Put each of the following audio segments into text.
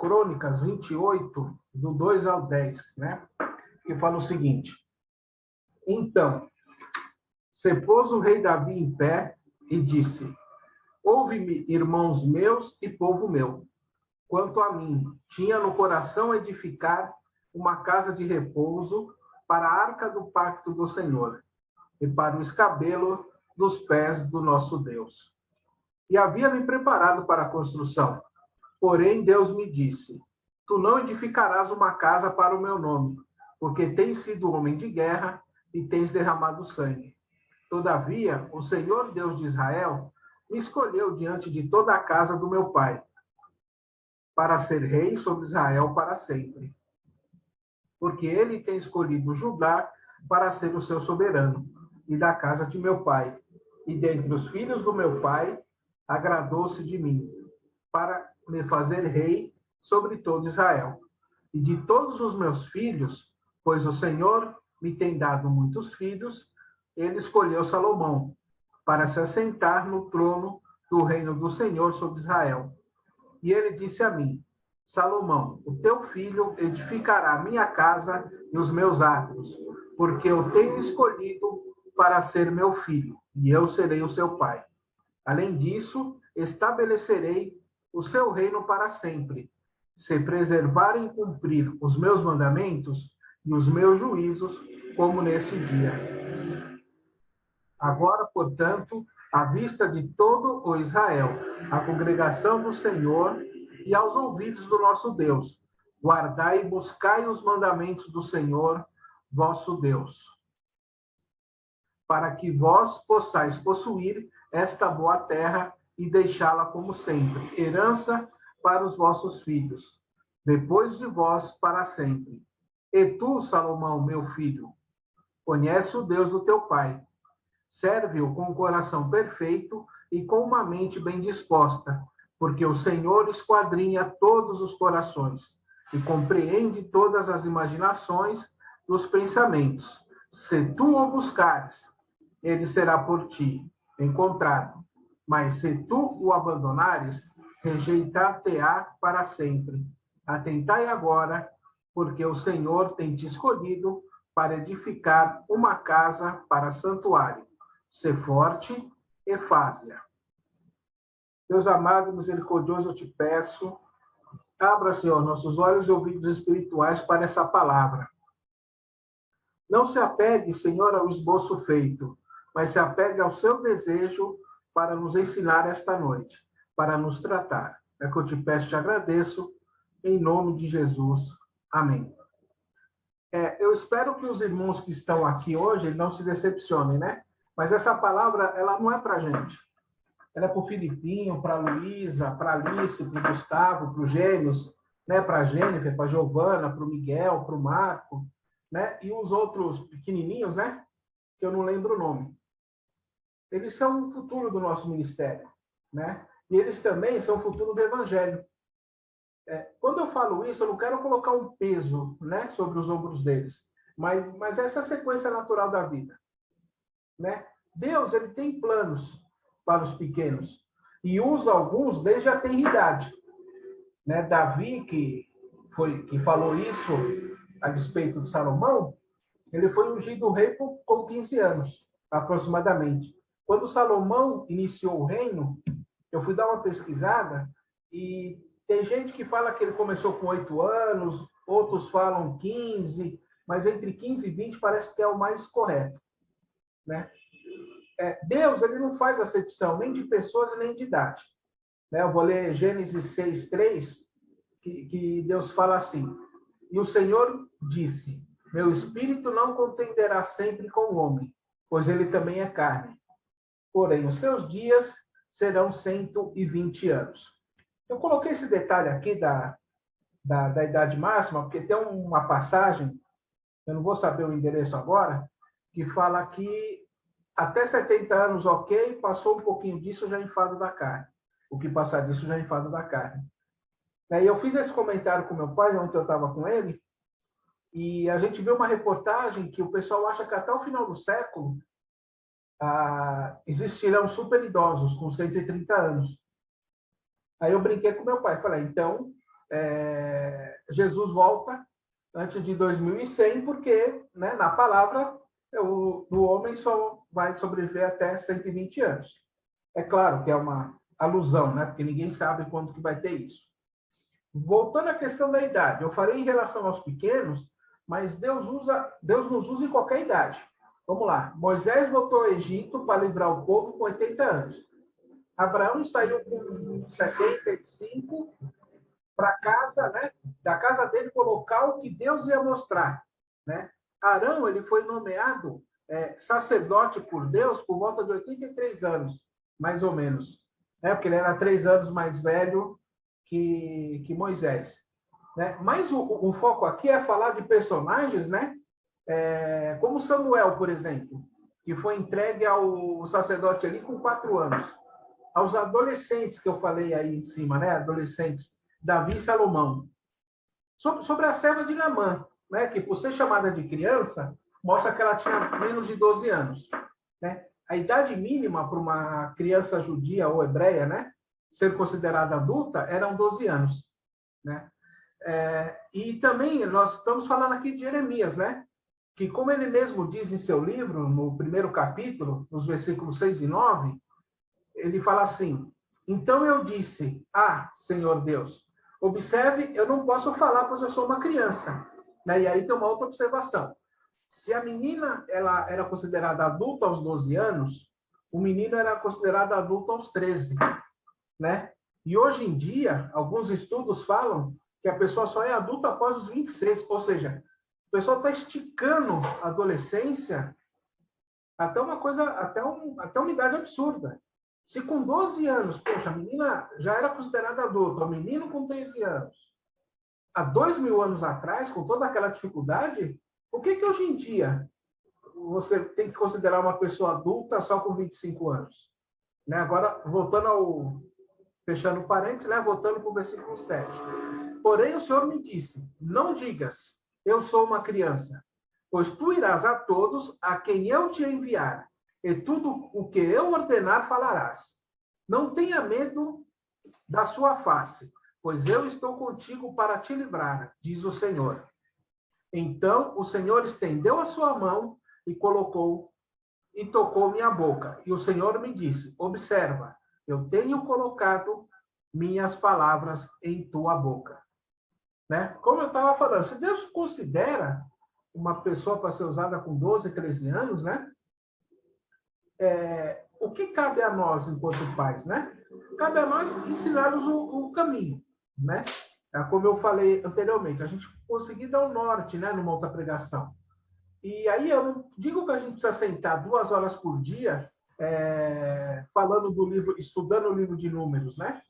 Crônicas 28, do 2 ao 10, né? Que fala o seguinte: Então, se pôs o rei Davi em pé e disse: Ouve-me, irmãos meus e povo meu. Quanto a mim, tinha no coração edificar uma casa de repouso para a arca do pacto do Senhor e para o escabelo dos pés do nosso Deus. E havia me preparado para a construção. Porém, Deus me disse: Tu não edificarás uma casa para o meu nome, porque tens sido homem de guerra e tens derramado sangue. Todavia, o Senhor Deus de Israel me escolheu diante de toda a casa do meu pai, para ser rei sobre Israel para sempre. Porque ele tem escolhido Judá para ser o seu soberano, e da casa de meu pai. E dentre os filhos do meu pai, agradou-se de mim, para me fazer rei sobre todo Israel. E de todos os meus filhos, pois o Senhor me tem dado muitos filhos, ele escolheu Salomão, para se assentar no trono do reino do Senhor sobre Israel. E ele disse a mim: Salomão, o teu filho edificará a minha casa e os meus átrios, porque eu tenho escolhido para ser meu filho, e eu serei o seu pai. Além disso, estabelecerei o seu reino para sempre, se preservarem e cumprir os meus mandamentos e os meus juízos, como nesse dia. Agora, portanto, à vista de todo o Israel, a congregação do Senhor e aos ouvidos do nosso Deus, guardai e buscai os mandamentos do Senhor, vosso Deus, para que vós possais possuir esta boa terra e deixá-la como sempre, herança para os vossos filhos, depois de vós para sempre. E tu, Salomão, meu filho, conhece o Deus do teu pai. Serve-o com o coração perfeito e com uma mente bem disposta, porque o Senhor esquadrinha todos os corações e compreende todas as imaginações dos pensamentos. Se tu o buscares, ele será por ti encontrado. Mas se tu o abandonares, rejeitar-te-á para sempre. Atentai agora, porque o Senhor tem te escolhido para edificar uma casa para santuário. Sê forte e faze-a. Deus amado, misericordioso, eu te peço, abra, Senhor, nossos olhos e ouvidos espirituais para essa palavra. Não se apegue, Senhor, ao esboço feito, mas se apegue ao seu desejo para nos ensinar esta noite, para nos tratar. É que eu te peço e te agradeço, em nome de Jesus. Amém. Eu espero que os irmãos que estão aqui hoje não se decepcionem, né? Mas essa palavra, ela não é para a gente. Ela é para o Filipinho, para a Luísa, para a Alice, para o Gustavo, para os gêmeos, né? Para a Jennifer, para a Giovana, para o Miguel, para o Marco, né? E os outros pequenininhos, né? Que eu não lembro o nome. Eles são o futuro do nosso ministério, né? E eles também são o futuro do Evangelho. Quando eu falo isso, eu não quero colocar um peso, né, sobre os ombros deles, mas essa é a sequência natural da vida, né? Deus, ele tem planos para os pequenos e usa alguns desde a tenridade, né? Davi, que falou isso a despeito de Salomão, ele foi ungido rei com 15 anos, aproximadamente. Quando Salomão iniciou o reino, eu fui dar uma pesquisada e tem gente que fala que ele começou com 8 anos, outros falam 15, mas entre 15 e 20 parece que é o mais correto, né? Deus, ele não faz acepção nem de pessoas e nem de idade, né? Eu vou ler Gênesis 6:3, que Deus fala assim: E o Senhor disse: Meu espírito não contenderá sempre com o homem, pois ele também é carne. Porém, os seus dias serão 120 anos. Eu coloquei esse detalhe aqui da idade máxima, porque tem uma passagem, eu não vou saber o endereço agora, que fala que até 70 anos, ok, passou um pouquinho disso, já é enfado da carne. O que passar disso já é enfado da carne. E eu fiz esse comentário com meu pai, ontem eu estava com ele, e a gente viu uma reportagem que o pessoal acha que até o final do século existirão super idosos com 130 anos. Aí eu brinquei com meu pai, falei, então, Jesus volta antes de 2100, porque, né, na palavra, o homem só vai sobreviver até 120 anos. É claro que é uma alusão, né, porque ninguém sabe quando que vai ter isso. Voltando à questão da idade, eu falei em relação aos pequenos, mas Deus nos usa em qualquer idade. Vamos lá. Moisés voltou ao Egito para livrar o povo com 80 anos. Abraão saiu com 75 para casa, né? Da casa dele para o local que Deus ia mostrar, né? Arão, ele foi nomeado sacerdote por Deus por volta de 83 anos, mais ou menos, né? Porque ele era 3 anos mais velho que Moisés, né? Mas o foco aqui é falar de personagens, né? Como Samuel, por exemplo, que foi entregue ao sacerdote ali com 4 anos. Aos adolescentes que eu falei aí em cima, né? Adolescentes, Davi e Salomão. Sobre a serva de Naamã, né? Que por ser chamada de criança, mostra que ela tinha menos de 12 anos, né? A idade mínima para uma criança judia ou hebreia, né? Ser considerada adulta, eram 12 anos, né? E também nós estamos falando aqui de Jeremias, né? Que, como ele mesmo diz em seu livro, no primeiro capítulo, nos versículos 6 e 9, ele fala assim: então eu disse, Senhor Deus, observe, eu não posso falar, pois eu sou uma criança. Né? E aí tem uma outra observação. Se a menina ela era considerada adulta aos 12 anos, o menino era considerado adulto aos 13. Né? E hoje em dia, alguns estudos falam que a pessoa só é adulta após os 26, ou seja, o pessoal está esticando a adolescência até uma coisa, até uma idade absurda. Se com 12 anos, poxa, a menina já era considerada adulta, o menino com 13 anos, há 2000 anos atrás, com toda aquela dificuldade, por que hoje em dia você tem que considerar uma pessoa adulta só com 25 anos? Né? Agora, fechando parênteses, né? Voltando para o versículo 7. Porém, o Senhor me disse, não digas, eu sou uma criança, pois tu irás a todos a quem eu te enviar, e tudo o que eu ordenar falarás. Não tenha medo da sua face, pois eu estou contigo para te livrar, diz o Senhor. Então o Senhor estendeu a sua mão e tocou minha boca. E o Senhor me disse, observa, eu tenho colocado minhas palavras em tua boca. Né? Como eu estava falando, se Deus considera uma pessoa para ser usada com 12, 13 anos, né? O que cabe a nós enquanto pais, né? Cabe a nós ensinarmos o caminho, né? Como eu falei anteriormente, a gente conseguir dar o norte, né, numa outra pregação. E aí eu não digo que a gente precisa sentar 2 horas por dia falando do livro, estudando o livro de Números, né?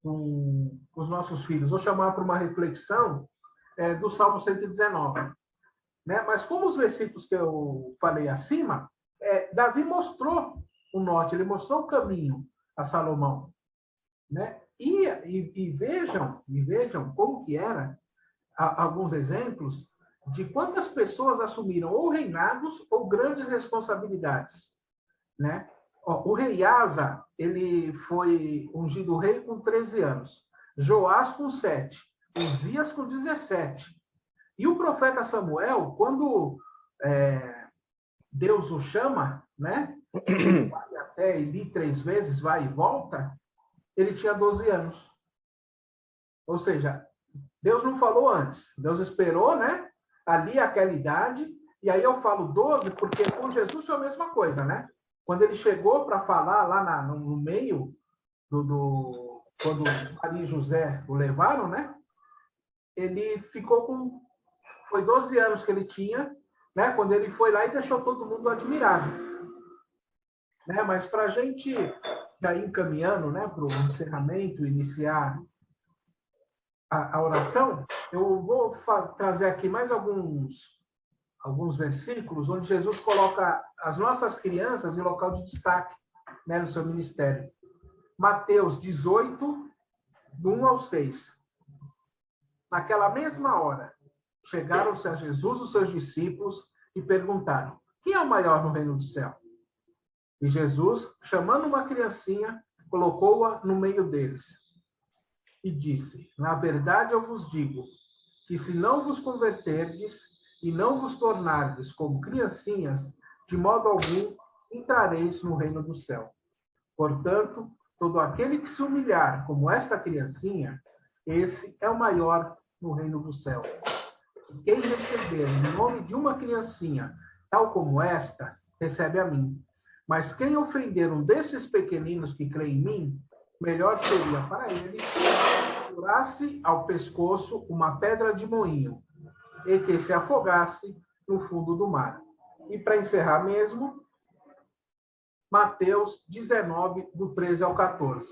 Com os nossos filhos. Vou chamar para uma reflexão do Salmo 119. Né? Mas como os versículos que eu falei acima, Davi mostrou o norte, ele mostrou o caminho a Salomão. Né? E vejam como que era, alguns exemplos de quantas pessoas assumiram ou reinados ou grandes responsabilidades. Né? O rei Asa, ele foi ungido rei com 13 anos, Joás com 7, Uzias com 17. E o profeta Samuel, quando Deus o chama, né? Ele vai até Eli 3 vezes, vai e volta, ele tinha 12 anos. Ou seja, Deus não falou antes, Deus esperou, né? Ali aquela idade, e aí eu falo 12 porque com Jesus foi a mesma coisa, né? Quando ele chegou para falar lá no meio quando Maria e José o levaram, né? Ele ficou foi 12 anos que ele tinha, né? Quando ele foi lá e deixou todo mundo admirado. Né? Mas para a gente já ir encaminhando, né, para o encerramento, iniciar a oração, eu vou trazer aqui mais alguns versículos onde Jesus coloca as nossas crianças em local de destaque, né, no seu ministério. Mateus 18, do 1 ao 6. Naquela mesma hora, chegaram-se a Jesus os seus discípulos e perguntaram, quem é o maior no reino do céu? E Jesus, chamando uma criancinha, colocou-a no meio deles. E disse, na verdade eu vos digo, que se não vos converterdes e não vos tornardes como criancinhas, de modo algum entrareis no reino do céu. Portanto, todo aquele que se humilhar como esta criancinha, esse é o maior no reino do céu. Quem receber em nome de uma criancinha, tal como esta, recebe a mim. Mas quem ofender um desses pequeninos que crê em mim, melhor seria para ele segurasse ao pescoço uma pedra de moinho e que se afogasse no fundo do mar. E para encerrar mesmo, Mateus 19, do 13 ao 14.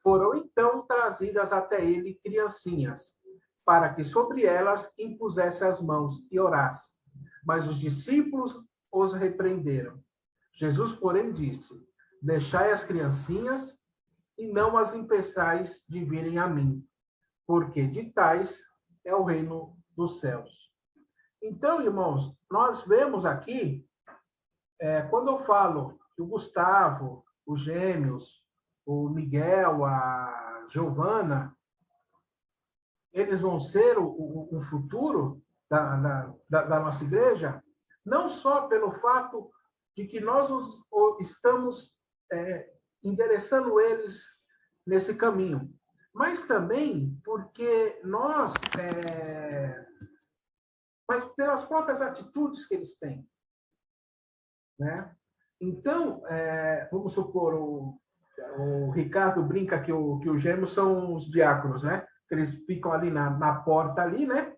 Foram então trazidas até ele criancinhas, para que sobre elas impusesse as mãos e orasse. Mas os discípulos os repreenderam. Jesus, porém, disse: deixai as criancinhas e não as impeçais de virem a mim, porque de tais é o reino dos céus. Então, irmãos, nós vemos aqui, quando eu falo que o Gustavo, os gêmeos, o Miguel, a Giovana, eles vão ser o futuro da nossa igreja, não só pelo fato de que nós estamos endereçando eles nesse caminho, mas também porque mas pelas próprias atitudes que eles têm, né? Então, vamos supor, o Ricardo brinca que os gêmeos são os diáconos, né? Eles ficam ali na porta ali, né?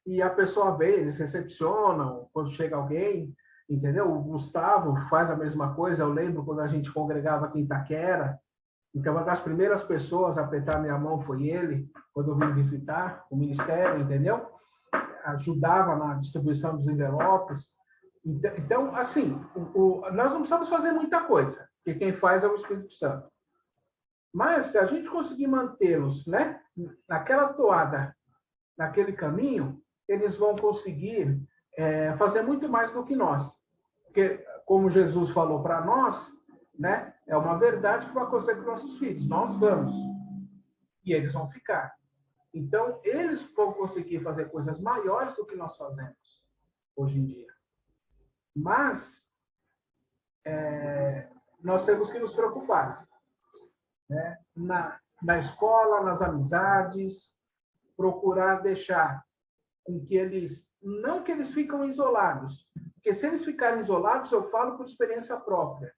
E a pessoa vê, eles recepcionam quando chega alguém, entendeu? O Gustavo faz a mesma coisa. Eu lembro quando a gente congregava aqui em Itaquera. Então, uma das primeiras pessoas a apertar minha mão foi ele, quando eu vim visitar o ministério, entendeu? Ajudava na distribuição dos envelopes. Então, assim, nós não precisamos fazer muita coisa, porque quem faz é o Espírito Santo. Mas, se a gente conseguir mantê-los, né, naquela toada, naquele caminho, eles vão conseguir fazer muito mais do que nós. Porque, como Jesus falou para nós, né, é uma verdade que vai acontecer com nossos filhos. Nós vamos. E eles vão ficar. Então, eles vão conseguir fazer coisas maiores do que nós fazemos hoje em dia. Mas, nós temos que nos preocupar, né? Na escola, nas amizades, procurar deixar com que eles, não que eles ficam isolados, porque se eles ficarem isolados, eu falo por experiência própria,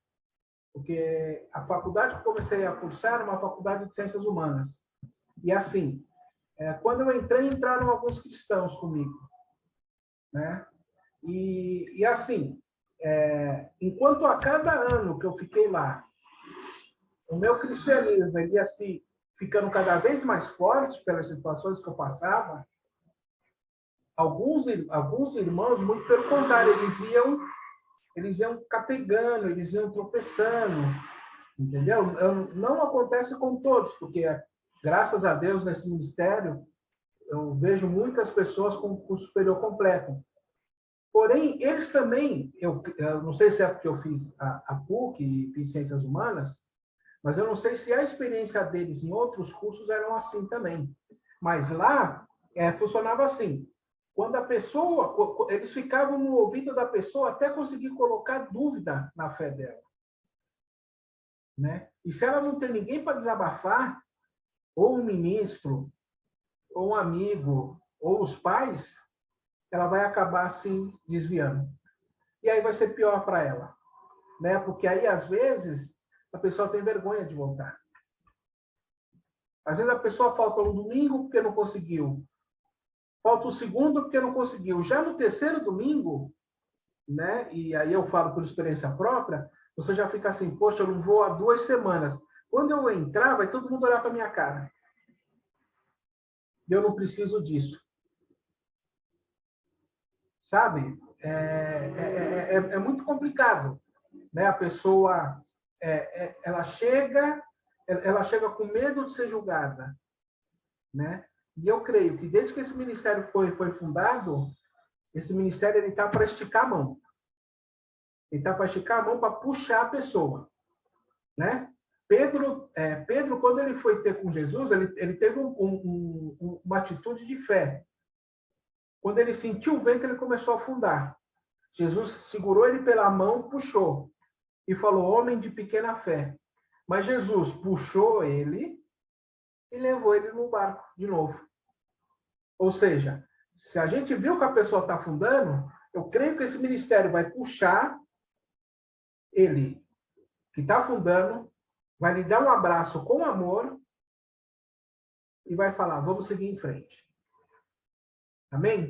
porque a faculdade que eu comecei a cursar é uma faculdade de ciências humanas, e assim, quando eu entrei, entraram alguns cristãos comigo, né? E assim, enquanto a cada ano que eu fiquei lá, o meu cristianismo ia se ficando cada vez mais forte pelas situações que eu passava, alguns irmãos, muito pelo contrário, eles iam capengando, eles iam tropeçando, entendeu? Não acontece com todos, porque, graças a Deus, nesse ministério, eu vejo muitas pessoas com curso superior completo. Porém, eles também, eu não sei se é porque eu fiz a PUC e fiz Ciências Humanas, mas eu não sei se a experiência deles em outros cursos eram assim também. Mas lá, funcionava assim. Quando a pessoa, eles ficavam no ouvido da pessoa até conseguir colocar dúvida na fé dela, né? E se ela não tem ninguém para desabafar, ou um ministro, ou um amigo, ou os pais, ela vai acabar se desviando. E aí vai ser pior para ela, né? Porque aí, às vezes, a pessoa tem vergonha de voltar. Às vezes a pessoa falta um domingo porque não conseguiu. Falta o segundo porque não conseguiu. Já no terceiro domingo, né? E aí eu falo por experiência própria, você já fica assim, poxa, eu não vou há 2 semanas. Quando eu entrar, vai todo mundo olhar para minha cara. Eu não preciso disso. Sabe? É muito complicado, né? A pessoa, ela chega com medo de ser julgada, né? E eu creio que desde que esse ministério foi fundado, esse ministério está para esticar a mão. Ele está para esticar a mão para puxar a pessoa, né? Pedro, quando ele foi ter com Jesus, ele teve uma atitude de fé. Quando ele sentiu o vento, ele começou a afundar. Jesus segurou ele pela mão, puxou e falou: homem de pequena fé. Mas Jesus puxou ele e levou ele no barco de novo. Ou seja, se a gente viu que a pessoa está afundando, eu creio que esse ministério vai puxar ele, que está afundando, vai lhe dar um abraço com amor e vai falar: vamos seguir em frente. Amém?